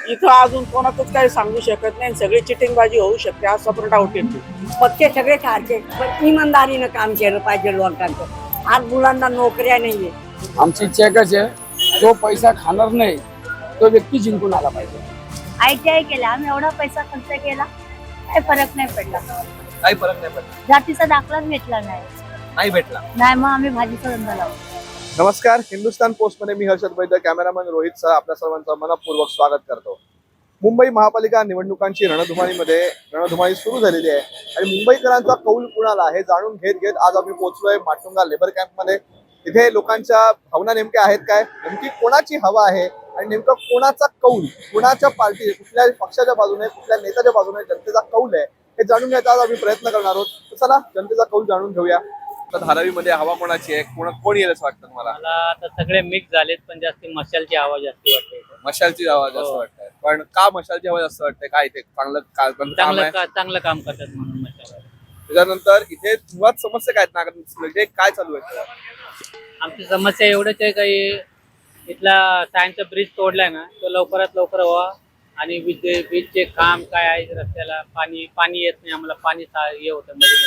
इथं अजून कोणाचंच काही सांगू शकत नाही. सगळी चिटिंगबाजी होऊ शकते असा पण डाऊट येतो. पक्ष सगळे सारखे पण इमानदारीनं काम केलं पाहिजे लोकांचं. आज मुलांना नोकऱ्या नाहीये. आमची इच्छा एकच आहे, जो पैसा खाणार नाही तो व्यक्ती जिंकून आला पाहिजे. ITI केला, आम्ही एवढा पैसा खर्च केला, काही फरक नाही पडला. काही फरक नाही पडला. जातीचा दाखलाच भेटला नाही भेटला. नाही, मग आम्ही भाजीचा धंदा लावला. नमस्कार, हिंदुस्तान पोस्ट मध्ये मी हर्षद वैद्य, कॅमेरामॅन रोहित सह आपल्या सर्वांचं मनपूर्वक स्वागत करतो. मुंबई महापालिका निवडणुकांची रणधुमाळी सुरू झालेली आहे आणि मुंबईकरांचा कौल कुणाला हे जाणून घेत आज आम्ही पोहोचलोय माटुंगा लेबर कॅम्प मध्ये. इथे लोकांच्या भावना नेमक्या आहेत काय, नेमकी कोणाची हवा आहे आणि नेमकं कोणाचा कौल, कुणाच्या पार्टी, कुठल्या पक्षाच्या बाजूने, कुठल्या नेत्याच्या बाजूने जनतेचा कौल आहे हे जाणून घ्यायचा आज आम्ही प्रयत्न करणार आहोत. तर चला जनतेचा कौल जाणून घेऊया. तर धारावीमध्ये हवा कोणाची आहे, कोण येईल असं वाटतं तुम्हाला? मला आता सगळे मिक्स झालेत, पण जास्ती मशालची आवाज जास्ती वाटते. मशालची हवा जास्त वाटते. पण का मशालची हवा जास्त वाटते? काय इथे चांगलं काम आहे? चांगलं काम करतात म्हणून मशाल. त्याच्यानंतर इथे मुळात समस्या काय आहेत ना, म्हणजे काय चालू आहे? आमची समस्या एवढंच आहे काही इथला सायन्सचा ब्रिज तोडलाय ना, तो लवकरात लवकर व्हावा. आणि वीजचे काम काय आहे रस्त्याला, पाणी येत नाही आम्हाला, पाणी हे होतं मध्ये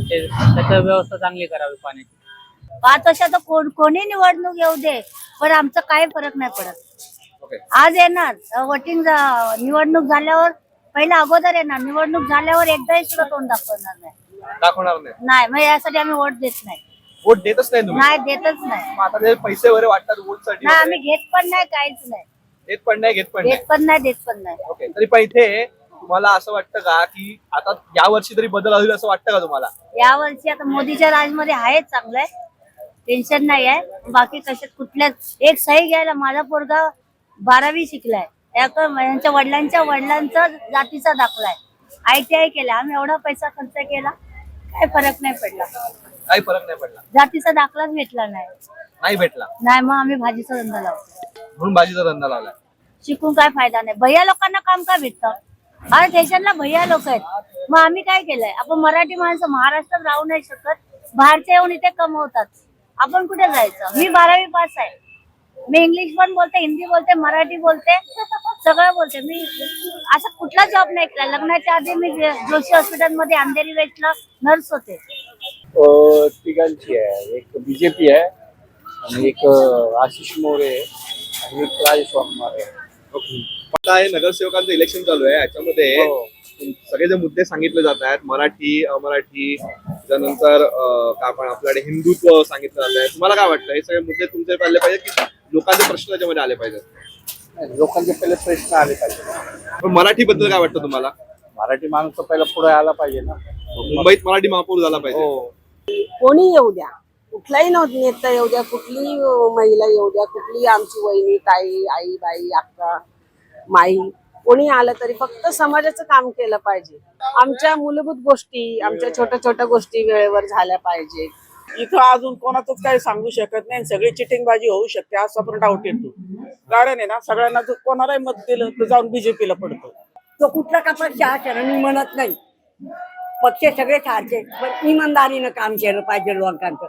त्याची व्यवस्था चांगली करावी पाण्याची. 5 वर्षात कोणी निवडणूक येऊ दे, पण आमचं काही फरक नाही पडत. ओके. आज येणार वोटिंग, निवडणूक झाल्यावर पहिला अगोदर येणार, निवडणूक झाल्यावर एकदाही सुद्धा तोंड दाखवणार नाही. दाखवणार नाही. मग यासाठी आम्ही वोट देत नाही. वोट देतच नाही तुम्ही? नाही, देतच नाही. मग आता ते पैसे वगैरे वाटतात वोटसाठी? नाही, आम्ही घेत पण नाही, काहीच नाही. देत पण नाही, घेत पण नाही. देत पण नाही, देत पण नाही. ओके. तरी पण इथे तुम्हाला असं वाटतं का की आता या वर्षी तरी बदल होईल असं वाटतं का तुम्हाला? या वर्षी आता मोदीच्या राजमध्ये आहे, चांगलं आहे, टेन्शन नाही आहे. बाकी कशात कुठल्याच एक सही घ्यायला माझा पोरगा 12वी शिकलाय, यांच्या वडिलांचा जातीचा दाखला आहे. ITI केला, आम्ही एवढा पैसा खर्च केला, काही फरक नाही पडला. काही फरक नाही पडला. जातीचा दाखलाच भेटला नाही भेटला. नाही, मग आम्ही भाजीचा धंदा लावतो. म्हणून भाजीचा धंदा लावला. शिकून काय फायदा नाही. भैया लोकांना काम का भेटतं? अरे स्टेशनला भैया लोक आहेत, मग आम्ही काय केलंय? आपण मराठी माणसं महाराष्ट्रात राहू नाही शकत, बाहेरचे येऊन इथे कमवतात, आपण कुठे जायचं? मी 12वी पास आहे, मी इंग्लिश पण बोलते, हिंदी बोलते, मराठी बोलते, सगळं बोलते. मी असा कुठला जॉब नाही केला. लग्नाच्या आधी मी जोशी हॉस्पिटल मध्ये अंधेरी वेस्टला नर्स होते. तिघांची आहे, एक बीजेपी आहे आणि एक आशिष मोरे आणि एक राजेश वाघमारे आहे. आता हे नगरसेवकांचं इलेक्शन चालू आहे, याच्यामध्ये सगळे जे मुद्दे सांगितले जात आहेत, मराठी अमराठी, त्यानंतर काय आपण आपल्याकडे हिंदुत्व सांगितलं जात आहे. तुम्हाला काय वाटतं, हे सगळे मुद्दे तुमचे आले पाहिजे की लोकांचे प्रश्न त्याच्यामध्ये आले पाहिजेत? लोकांचे पहिले प्रश्न आले पाहिजे. पण मराठी बद्दल काय वाटतं तुम्हाला? मराठी माणूस तर पहिला पुढे आला पाहिजे ना. मुंबईत मराठी महापौर झाला पाहिजे. कोणी येऊ द्या, कुठलाही नेता येऊ द्या, कुठली महिला येऊ द्या, कुठली आमची वहिनी, ताई, आई, बाई, अक्का, माई, कोणी आलं तरी फक्त समाजाचं काम केलं पाहिजे. आमच्या मूलभूत गोष्टी, आमच्या छोट्या छोट्या गोष्टी वेळेवर झाल्या पाहिजे. इथं अजून कोणाचंच काही सांगू शकत नाही. सगळी चिटिंगबाजी होऊ शकते असा पण डाऊट येतो. कारण आहे ना, सगळ्यांना जर कोणालाही मत दिलं तर जाऊन बीजेपीला पडतो. तो कुठला का पक्ष हा मी म्हणत नाही. पक्ष सगळे सारखे पण इमानदारीनं काम केलं पाहिजे लोकांचं.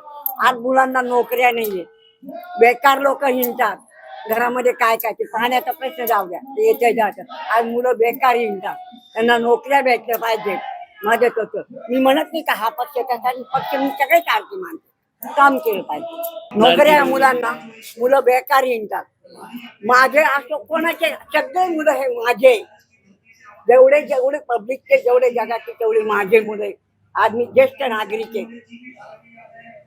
आज मुलांना नोकऱ्या नाहीये, बेकार लोक हिंडतात घरामध्ये. काय काय ते पाण्याचा प्रश्न जाऊ द्या, ते येते जातात. आज मुलं बेकार हिंडतात, त्यांना नोकऱ्या भेटल्या पाहिजे. माझं तसं मी म्हणत नाही का हा पक्ष कसा, पक्ष मी सगळे सारखे मानते. काम केलं पाहिजे. नोकऱ्या मुलांना, मुलं बेकार हिंडतात. माझे असं कोणाचे सगळे मुलं हे माझे, जेवढे पब्लिकचे, जेवढे जगाचे तेवढे माझे मुलं. आज मी ज्येष्ठ नागरिक आहे,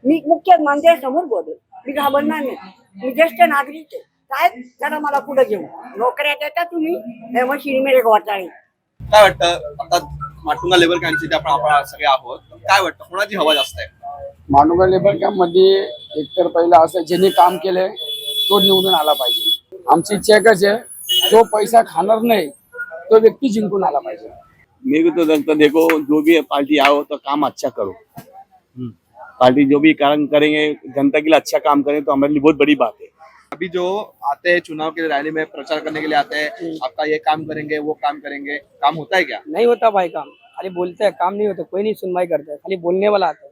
मी मुख्य मंदिरासमोर बोलतो, मी घाबरणार नाही. मी ज्येष्ठ नागरिक आहे, काय जरा मला पुढे घेऊ. नोकऱ्या देता तुम्ही, हे मग शिरीमेरे घोटाळे. काय वाटतं आता माटुंगा लेबर कॅम्पचे आपण सगळे आहोत, काय वाटतं कोणाची हवा जास्त आहे? माटुंगा लेबर कॅम्प मध्ये एकतर पहिला असं ज्यांनी काम केलंय तो निवडून आला पाहिजे. आमची इच्छा एकच आहे, जो पैसा खाणार नाही तो व्यक्ती जिंकून आला पाहिजे. मेरे को तो लगता देखो, जो भी पार्टी आओ तो काम अच्छा करो। पार्टी जो भी काम करेंगे, जनता के लिए अच्छा काम करें तो हमारे लिए बहुत बड़ी बात है। अभी जो आते हैं चुनाव के रैली में प्रचार करने के लिए आते हैं, आपका ये काम करेंगे वो काम करेंगे, काम होता है क्या? नहीं होता भाई काम, खाली बोलते हैं, काम नहीं होता। कोई नहीं सुनवाई करता है, खाली बोलने वाला आता है,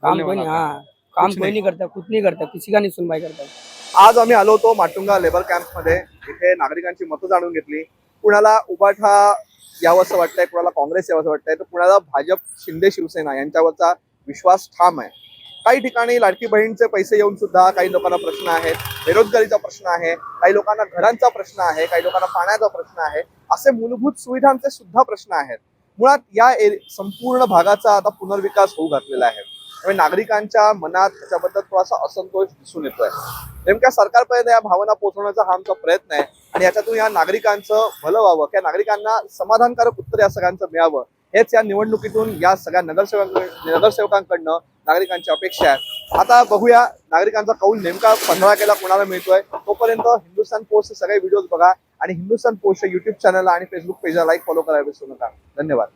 काम कोई नहीं। हाँ, काम कोई नहीं करता, कुछ नहीं करता, किसी का नहीं सुनवाई करता। आज आम्ही आलो होतो माटुंगा लेबर कॅम्प मध्ये. इथे नागरिकांची मतं जाणून घेतली. कुणाला उबाठा यावंसं वाटतंय, कुणाला काँग्रेस यावंसं वाटतंय, तर कुणाला भाजप शिंदे शिवसेना यांच्यावरचा विश्वास ठाम आहे. काही ठिकाणी लाडकी बहीणचे पैसे येऊन सुद्धा काही लोकांना प्रश्न आहेत, बेरोजगारीचा प्रश्न आहे, काही लोकांना घरांचा प्रश्न आहे, काही लोकांना पाण्याचा प्रश्न आहे, असे मूलभूत सुविधांचे सुद्धा प्रश्न आहेत. मुळात या संपूर्ण भागाचा आता पुनर्विकास होऊ घातलेला आहे. त्यामुळे नागरिकांच्या मनात त्याच्याबद्दल थोडासा असंतोष दिसून येतोय. नेमक्या सरकारपर्यंत या भावना पोहोचवण्याचा हा आमचा प्रयत्न आहे आणि याच्यातून या नागरिकांचं भलं व्हावं, त्या नागरिकांना समाधानकारक उत्तर या सगळ्यांचं मिळावं, हेच या निवडणुकीतून या सगळ्या नगरसेवकांकडनं नागरिकांची अपेक्षा आहे. आता बघूया नागरिकांचा कौल नेमका 15 कोणाला मिळतोय. तोपर्यंत हिंदुस्थान पोस्टचे सगळे व्हिडिओज बघा आणि हिंदुस्थान पोस्टच्या युट्यूब चॅनलला आणि फेसबुक पेजला लाईक फॉलो करायला विसरू नका. धन्यवाद.